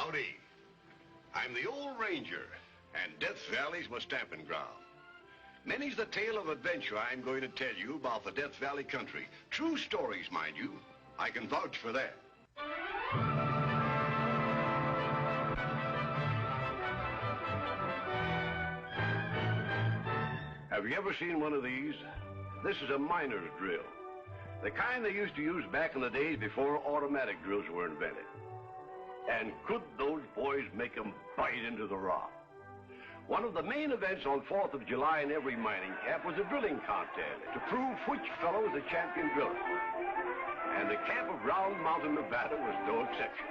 Howdy. I'm the old ranger, and Death Valley's my stamping ground. Many's the tale of adventure I'm going to tell you about the Death Valley country. True stories, mind you. I can vouch for that. Have you ever seen one of these? This is a miner's drill. The kind they used to use back in the days before automatic drills were invented. And could those boys make them bite into the rock? One of the main events on 4th of July in every mining camp was a drilling contest to prove which fellow was the champion driller. And the camp of Round Mountain, Nevada was no exception.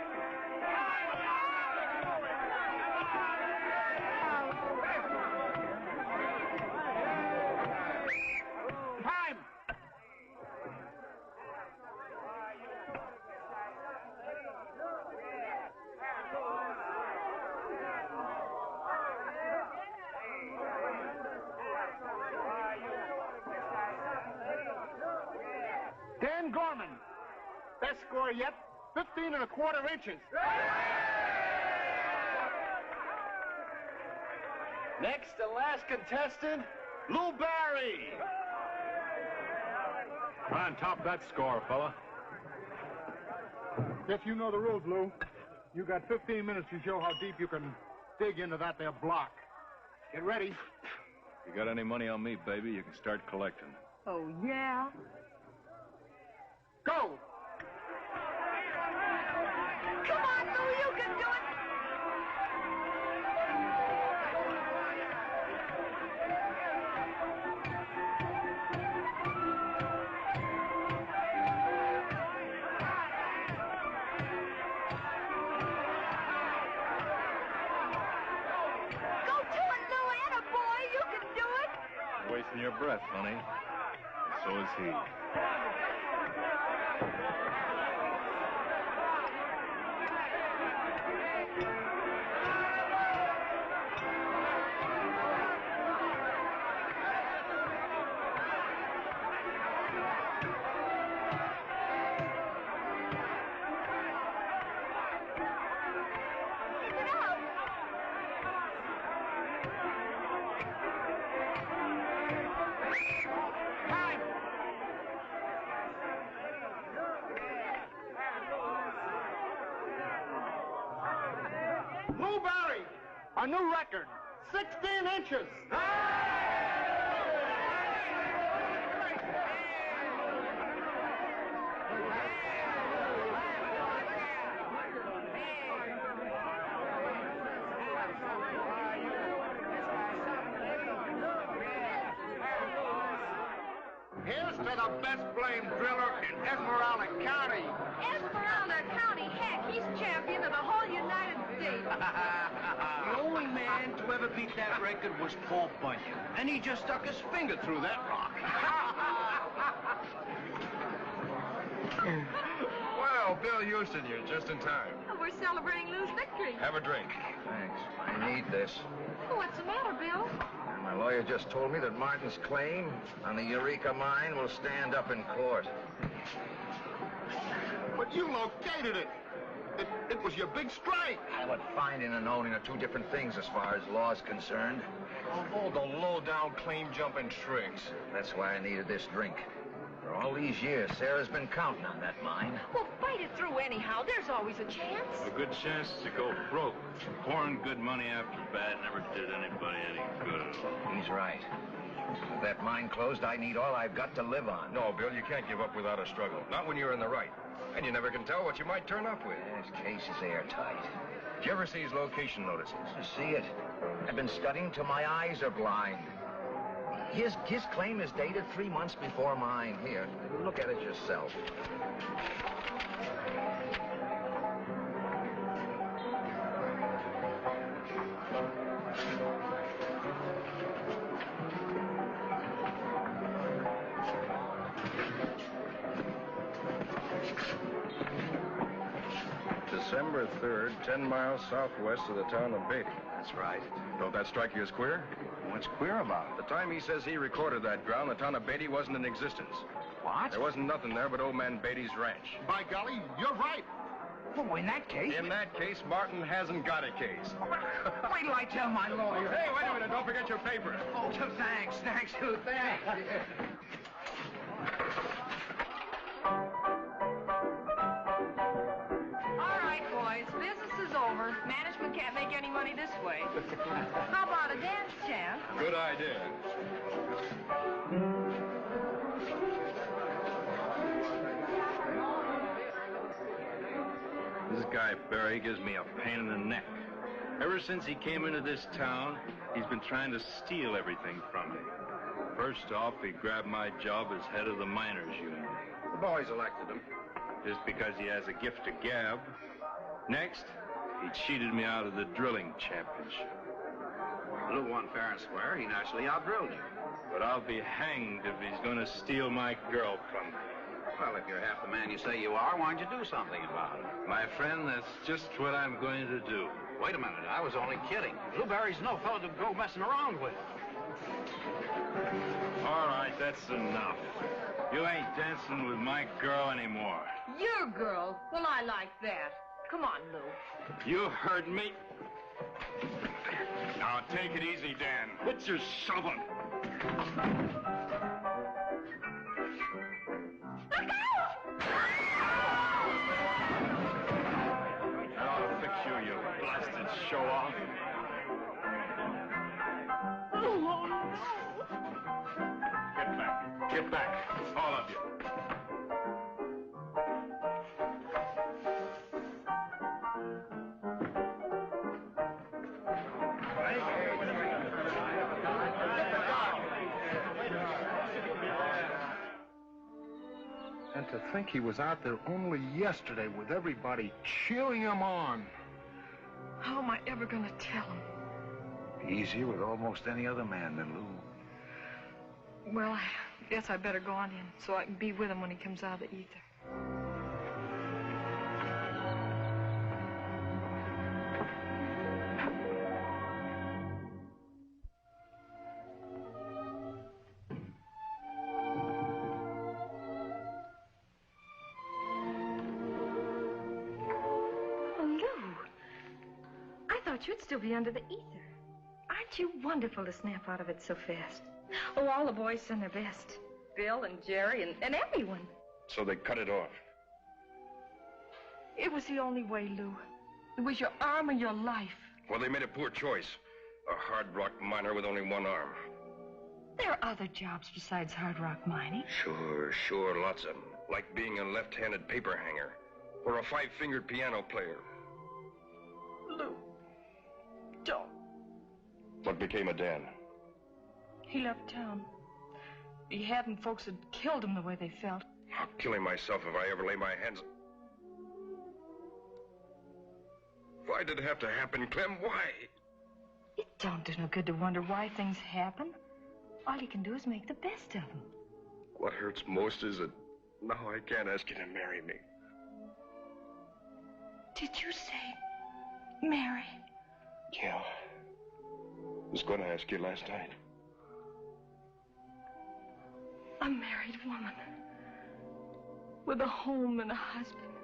Best score yet, 15 1/4 inches. Next and last contestant, Lew Barry. Come on, top that score, fella. Guess you know the rules, Lew. You got 15 minutes to show how deep you can dig into that there block. Get ready. You got any money on me, baby, you can start collecting. Oh, yeah? Go! Come on, Lew, you can do it! Go to it, Lew, attaboy, you can do it! Wasting your breath, honey. And so is he. Lew Barry, a new record, 16 inches. Here's to the best blamed driller in Esmeralda County. Esmeralda County, heck, he's champion of the whole United States. The only man to ever beat that record was Paul Bunyan, and he just stuck his finger through that rock. Well, Bill Houston, you're just in time. Oh, we're celebrating Lew's victory. Have a drink. Thanks. I need this. Oh, what's the matter, Bill? And my lawyer just told me that Martin's claim on the Eureka mine will stand up in court. But you located it. It was your big strike. But finding and owning are two different things as far as law's concerned. Of all the low-down claim-jumping tricks. That's why I needed this drink. For all these years, Sarah's been counting on that mine. Well, fight it through anyhow. There's always a chance. A good chance to go broke. Pouring good money after bad never did anybody any good. He's right. With that mine closed, I need all I've got to live on. No, Bill, you can't give up without a struggle. Not when you're in the right. And you never can tell what you might turn up with. This case is airtight. Did you ever see his location notices? You see it? I've been studying till my eyes are blind. His claim is dated 3 months before mine. Here, look at it yourself. December 3rd, 10 miles southwest of the town of Beatty. That's right. Don't that strike you as queer? What's queer about it? The time he says he recorded that ground, the town of Beatty wasn't in existence. What? There wasn't nothing there but old man Beatty's ranch. By golly, you're right. Well, in that case... In that case, Martin hasn't got a case. Wait till I tell my lawyer. Hey, wait a minute. Don't forget your papers. Oh, thanks, Lou, thanks. All right, boys. Business is over. Management can't make any money this way. How about a dance, champ? Good idea. This guy, Barry, gives me a pain in the neck. Ever since he came into this town, he's been trying to steal everything from me. First off, he grabbed my job as head of the miners' union. The boys elected him. Just because he has a gift to gab. Next, he cheated me out of the drilling championship. Lew won fair and square. He naturally outdrilled you. But I'll be hanged if he's going to steal my girl from me. Well, if you're half the man you say you are, why don't you do something about it? My friend, that's just what I'm going to do. Wait a minute. I was only kidding. Lew Barry's no fellow to go messing around with. All right, that's enough. You ain't dancing with my girl anymore. Your girl? Well, I like that. Come on, Lew. You heard me. Now, take it easy, Dan. Quit your shoving. That ought to fix you, you blasted show-off. Get back. Get back. All of you. And to think he was out there only yesterday with everybody cheering him on. How am I ever going to tell him? Easier with almost any other man than Lew. Well, I guess I better go on in so I can be with him when he comes out of the ether. You'd still be under the ether. Aren't you wonderful to snap out of it so fast? Oh, all the boys send their best. Bill and Jerry and everyone. So they cut it off. It was the only way, Lew. It was your arm or your life. Well, they made a poor choice. A hard rock miner with only one arm. There are other jobs besides hard rock mining. Sure, lots of them. Like being a left-handed paper hanger. Or a five-fingered piano player. Lew. Don't. What became of Dan? He left town. He hadn't, folks had killed him the way they felt. I'll kill him myself if I ever lay my hands... Why did it have to happen, Clem? Why? It don't do no good to wonder why things happen. All you can do is make the best of them. What hurts most is that now I can't ask you to marry me. Did you say marry? Yeah. I was going to ask you last night. A married woman. With a home and a husband.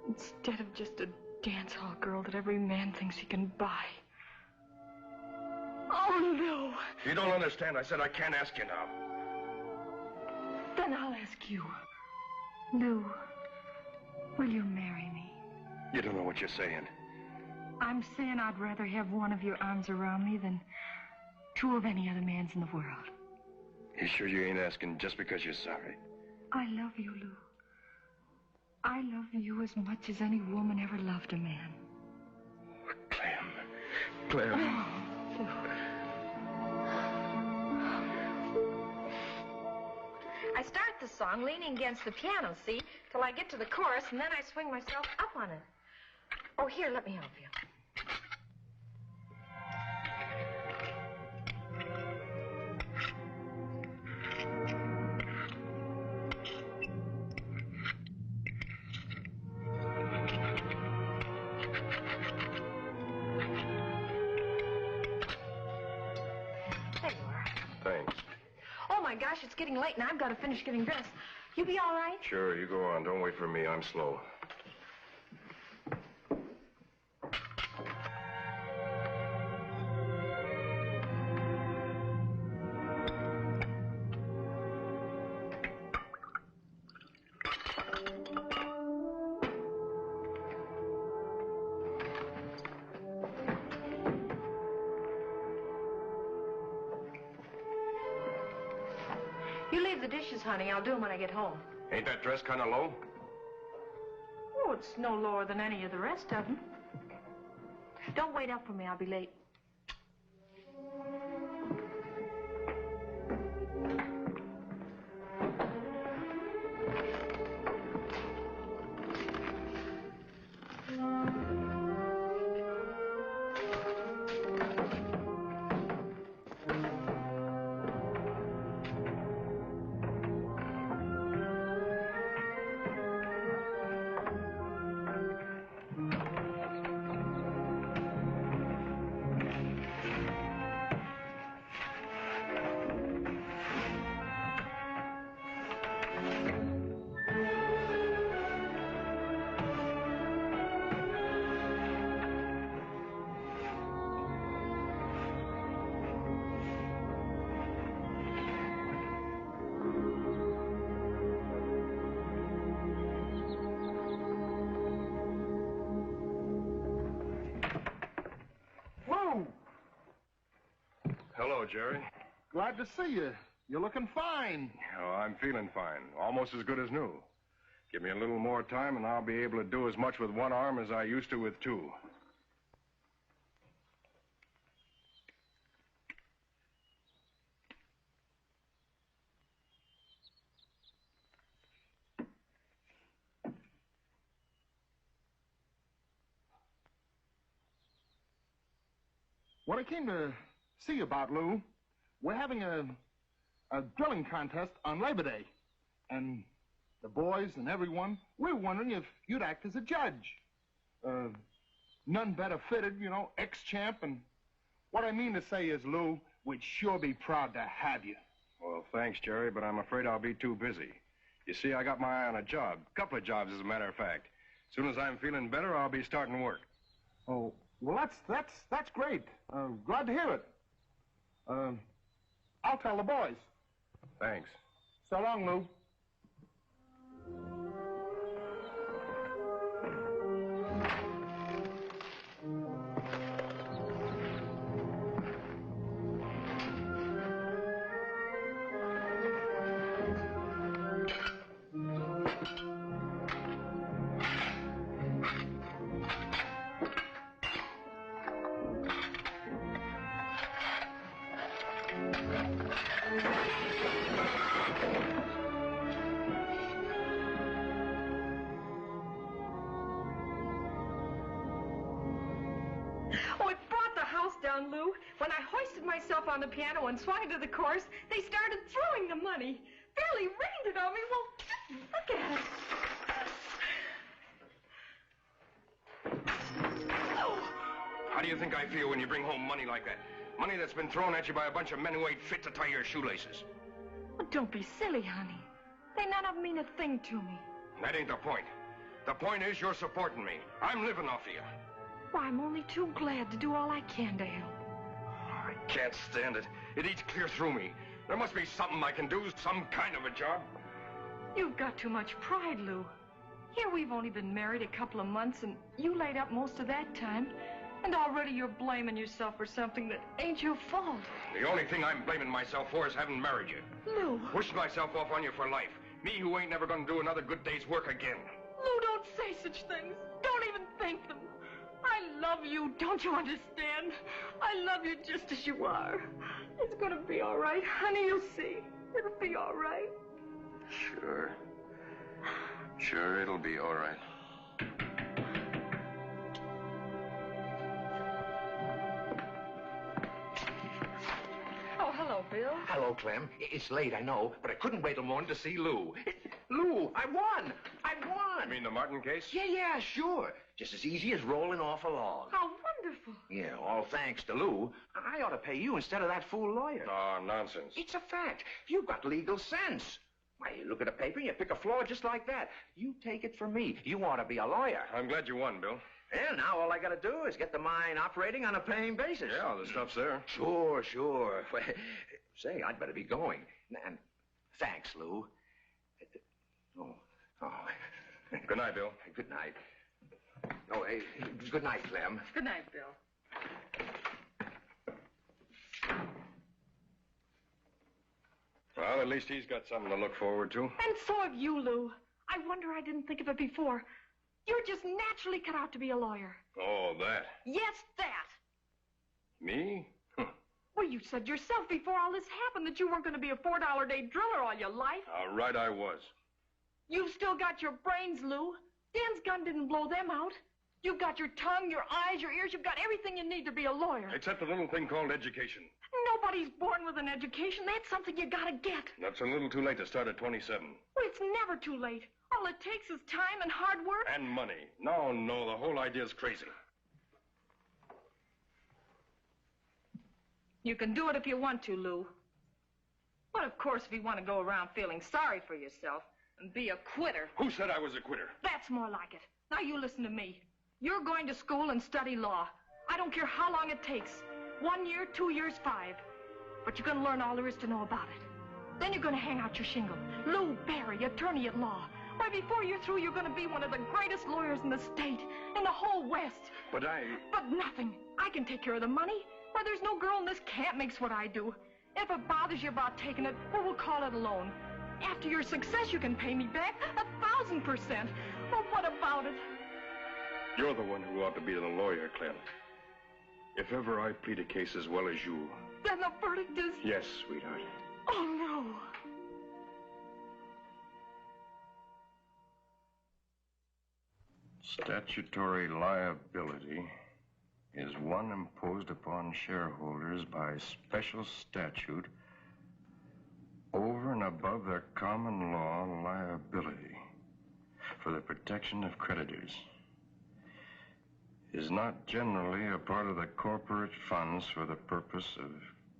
Instead of just a dance hall girl that every man thinks he can buy. Oh, no. You don't understand. I said I can't ask you now. Then I'll ask you. Lew, will you marry me? You don't know what you're saying. I'm saying I'd rather have one of your arms around me than two of any other man's in the world. You sure you ain't asking just because you're sorry? I love you, Lew. I love you as much as any woman ever loved a man. Clem. Oh, Lew. I start the song leaning against the piano, see, till I get to the chorus, and then I swing myself up on it. Oh, here, let me help you. There you are. Thanks. Oh, my gosh, it's getting late, and I've got to finish getting dressed. You be all right? Sure, you go on. Don't wait for me. I'm slow. the dishes, honey. I'll do them when I get home. Ain't that dress kind of low? Oh, it's no lower than any of the rest of them. Don't wait up for me. I'll be late. Hello, Jerry. Glad to see you. You're looking fine. Oh, I'm feeling fine. Almost as good as new. Give me a little more time and I'll be able to do as much with one arm as I used to with two. What I came to see you about, Lew, we're having a drilling contest on Labor Day. And the boys and everyone, we're wondering if you'd act as a judge. None better fitted, you know, ex-champ. And what I mean to say is, Lew, we'd sure be proud to have you. Well, thanks, Jerry, but I'm afraid I'll be too busy. You see, I got my eye on a job. A couple of jobs, as a matter of fact. As soon as I'm feeling better, I'll be starting work. Oh, well, that's great. Glad to hear it. I'll tell the boys. Thanks. So long, Lew. Oh, it brought the house down, Lew. When I hoisted myself on the piano and swung into the chorus, they started throwing the money. Fairly rained it on me. Well, look at it. Oh. How do you think I feel when you bring home money like that? Money that's been thrown at you by a bunch of men who ain't fit to tie your shoelaces. Well, don't be silly, honey. They none of them mean a thing to me. That ain't the point. The point is you're supporting me. I'm living off of you. Why, I'm only too glad to do all I can to help. I can't stand it. It eats clear through me. There must be something I can do, some kind of a job. You've got too much pride, Lew. Here we've only been married a couple of months, and you laid up most of that time. And already you're blaming yourself for something that ain't your fault. The only thing I'm blaming myself for is having married you. Lew. Wished myself off on you for life. Me who ain't never gonna do another good day's work again. Lew, don't say such things. Don't even think them. I love you, don't you understand? I love you just as you are. It's gonna be all right, honey, you'll see. It'll be all right. Sure. Sure, it'll be all right. Oh, hello, Bill. Hello, Clem. It's late, I know, but I couldn't wait till morning to see Lew. Lew, I won! I won! You mean the Martin case? Yeah, sure. Just as easy as rolling off a log. How wonderful. Yeah, all thanks to Lew. I ought to pay you instead of that fool lawyer. Oh, nonsense. It's a fact. You've got legal sense. Why, you look at a paper and you pick a flaw just like that. You take it from me. You ought to be a lawyer. I'm glad you won, Bill. Well, now all I got to do is get the mine operating on a paying basis. Yeah, the stuff's there. Sure. Well, say, I'd better be going. And thanks, Lew. Oh. Good night, Bill. Good night. Oh, hey, good night, Clem. Good night, Bill. Well, at least he's got something to look forward to. And so have you, Lew. I wonder I didn't think of it before. You're just naturally cut out to be a lawyer. Oh, that. Yes, that. Me? Well, you said yourself before all this happened that you weren't going to be a $4 a day driller all your life. All right, I was. You've still got your brains, Lew. Dan's gun didn't blow them out. You've got your tongue, your eyes, your ears. You've got everything you need to be a lawyer. Except a little thing called education. Nobody's born with an education. That's something you gotta get. That's a little too late to start at 27. Well, it's never too late. All it takes is time and hard work. And money. No, the whole idea's crazy. You can do it if you want to, Lew. But of course, if you want to go around feeling sorry for yourself and be a quitter. Who said I was a quitter? That's more like it. Now you listen to me. You're going to school and study law. I don't care how long it takes. 1 year, 2 years, 5. But you're going to learn all there is to know about it. Then you're going to hang out your shingle. Lew Barry, attorney at law. Why, before you're through, you're going to be one of the greatest lawyers in the state, in the whole West. But nothing. I can take care of the money. Why, there's no girl in this camp makes what I do. If it bothers you about taking it, well, we'll call it a loan. After your success, you can pay me back 1,000%. Well, what about it? You're the one who ought to be the lawyer, Clem. If ever I plead a case as well as you... Then the verdict is... Yes, sweetheart. Oh, no. Statutory liability is one imposed upon shareholders by special statute over and above their common law liability for the protection of creditors. Is not generally a part of the corporate funds for the purpose of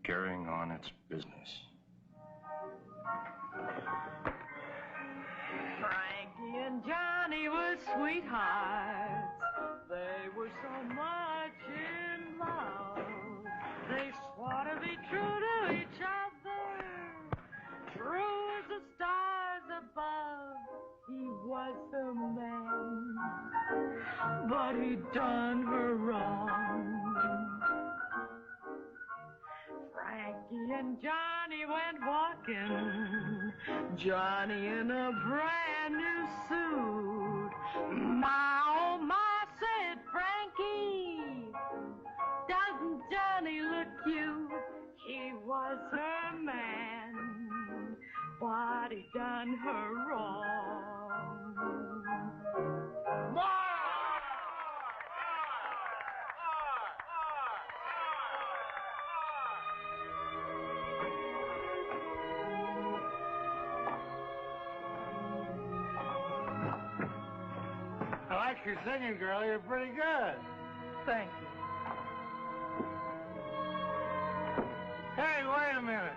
carrying on its business. Frankie and Johnny were sweethearts. They were so much in love. They swore to be true to each other, true as the stars above. He was the man, but he'd done her wrong. Frankie and Johnny went walking, Johnny in a brand new suit. My, oh my, said Frankie, doesn't Johnny look cute? He was her man, but he done her wrong. I like your singing, girl. You're pretty good. Thank you. Hey, wait a minute.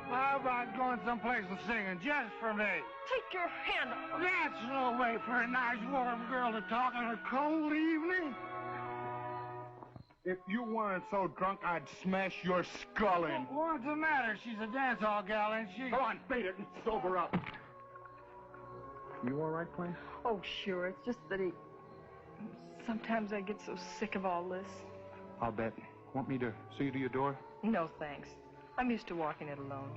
How about going someplace and singing just for me? Take your hand off. That's no way for a nice, warm girl to talk on a cold evening. If you weren't so drunk, I'd smash your skull in. What's the matter? She's a dance hall gal, ain't she? Come on, beat it and sober up. You all right, Clem? Oh, sure. It's just that sometimes I get so sick of all this. I'll bet. Want me to see you to your door? No, thanks. I'm used to walking it alone.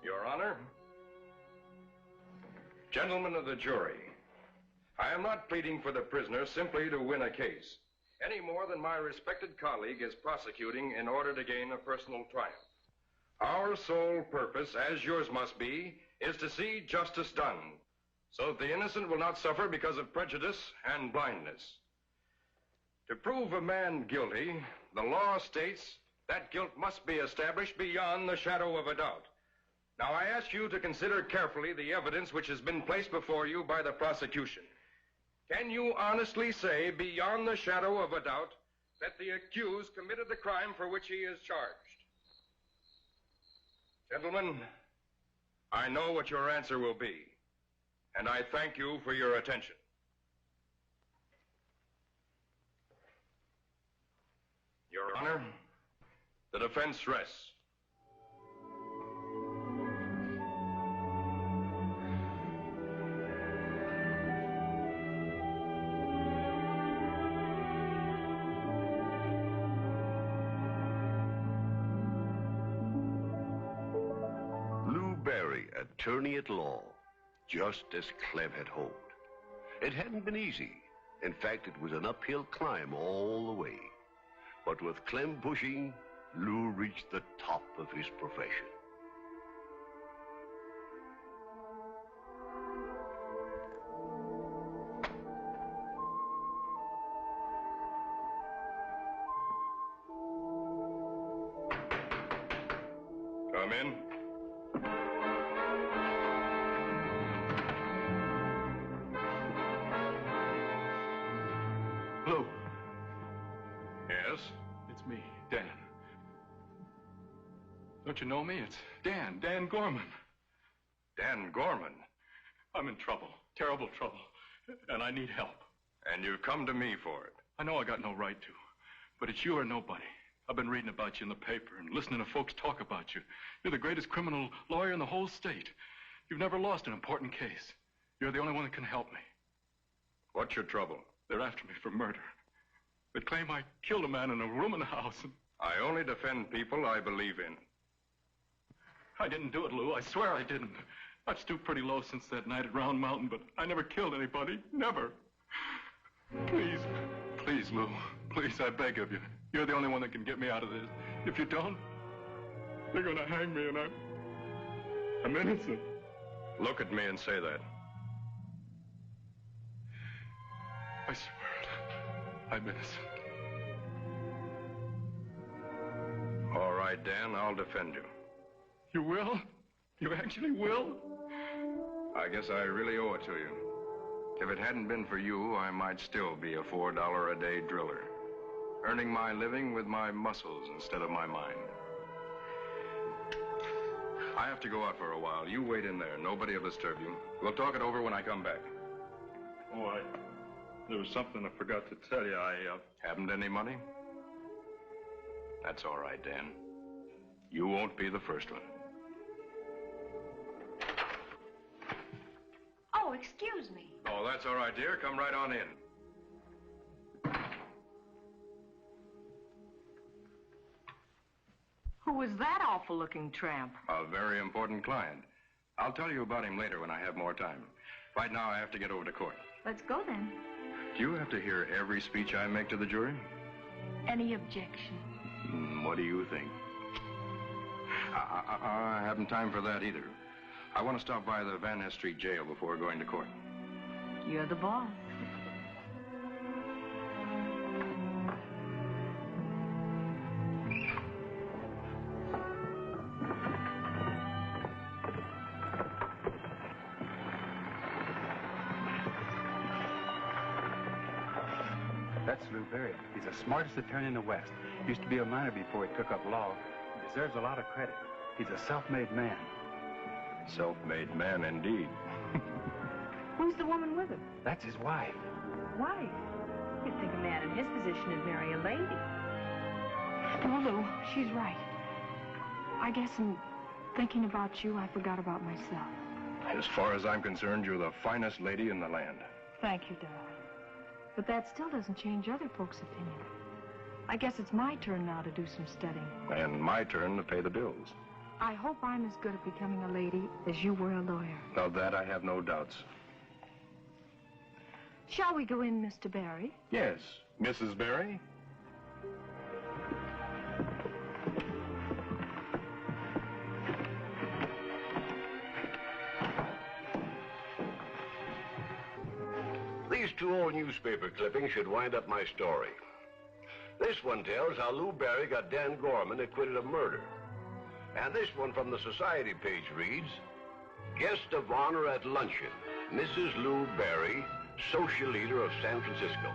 Your Honor, gentlemen of the jury, I am not pleading for the prisoner simply to win a case, any more than my respected colleague is prosecuting in order to gain a personal triumph. Our sole purpose, as yours must be, is to see justice done, so that the innocent will not suffer because of prejudice and blindness. To prove a man guilty, the law states that guilt must be established beyond the shadow of a doubt. Now, I ask you to consider carefully the evidence which has been placed before you by the prosecution. Can you honestly say, beyond the shadow of a doubt, that the accused committed the crime for which he is charged? Gentlemen, I know what your answer will be, and I thank you for your attention. Your Honor, the defense rests. attorney at law, just as Clem had hoped. It hadn't been easy. In fact, it was an uphill climb all the way. But with Clem pushing, Lew reached the top of his profession. Come in. Lew. Yes? It's me, Dan. Don't you know me? It's Dan Gorman. Dan Gorman? I'm in trouble, terrible trouble, and I need help. And you've come to me for it. I know I got no right to, but it's you or nobody. I've been reading about you in the paper and listening to folks talk about you. You're the greatest criminal lawyer in the whole state. You've never lost an important case. You're the only one that can help me. What's your trouble? They're after me for murder. They claim I killed a man in a room in the house. And I only defend people I believe in. I didn't do it, Lew. I swear I didn't. I've stooped pretty low since that night at Round Mountain, but I never killed anybody. Never. Please, please, Lew. Please, I beg of you. You're the only one that can get me out of this. If you don't, they're gonna hang me, and I'm innocent. Look at me and say that. I swear it. I'm innocent. All right, Dan, I'll defend you. You will? You actually will? I guess I really owe it to you. If it hadn't been for you, I might still be a $4 a day driller, earning my living with my muscles instead of my mind. I have to go out for a while. You wait in there. Nobody will disturb you. We'll talk it over when I come back. Oh, there was something I forgot to tell you. Haven't any money? That's all right, Dan. You won't be the first one. Oh, excuse me. Oh, that's all right, dear. Come right on in. Who was that awful-looking tramp? A very important client. I'll tell you about him later when I have more time. Right now, I have to get over to court. Let's go then. Do you have to hear every speech I make to the jury? Any objection? What do you think? I haven't time for that either. I want to stop by the Van Ness Street jail before going to court. You're the boss. That's Lew Barry. He's the smartest attorney in the West. Used to be a miner before he took up law. He deserves a lot of credit. He's a self-made man. Self-made man, indeed. Who's the woman with him? That's his wife. Wife? You'd think a man in his position would marry a lady. No, Lew, she's right. I guess in thinking about you, I forgot about myself. As far as I'm concerned, you're the finest lady in the land. Thank you, darling. But that still doesn't change other folks' opinion. I guess it's my turn now to do some studying. And my turn to pay the bills. I hope I'm as good at becoming a lady as you were a lawyer. Of that, I have no doubts. Shall we go in, Mr. Barry? Yes, Mrs. Barry. These two old newspaper clippings should wind up my story. This one tells how Lew Barry got Dan Gorman acquitted of murder. And this one from the society page reads, Guest of honor at luncheon, Mrs. Lew Barry, social leader of San Francisco.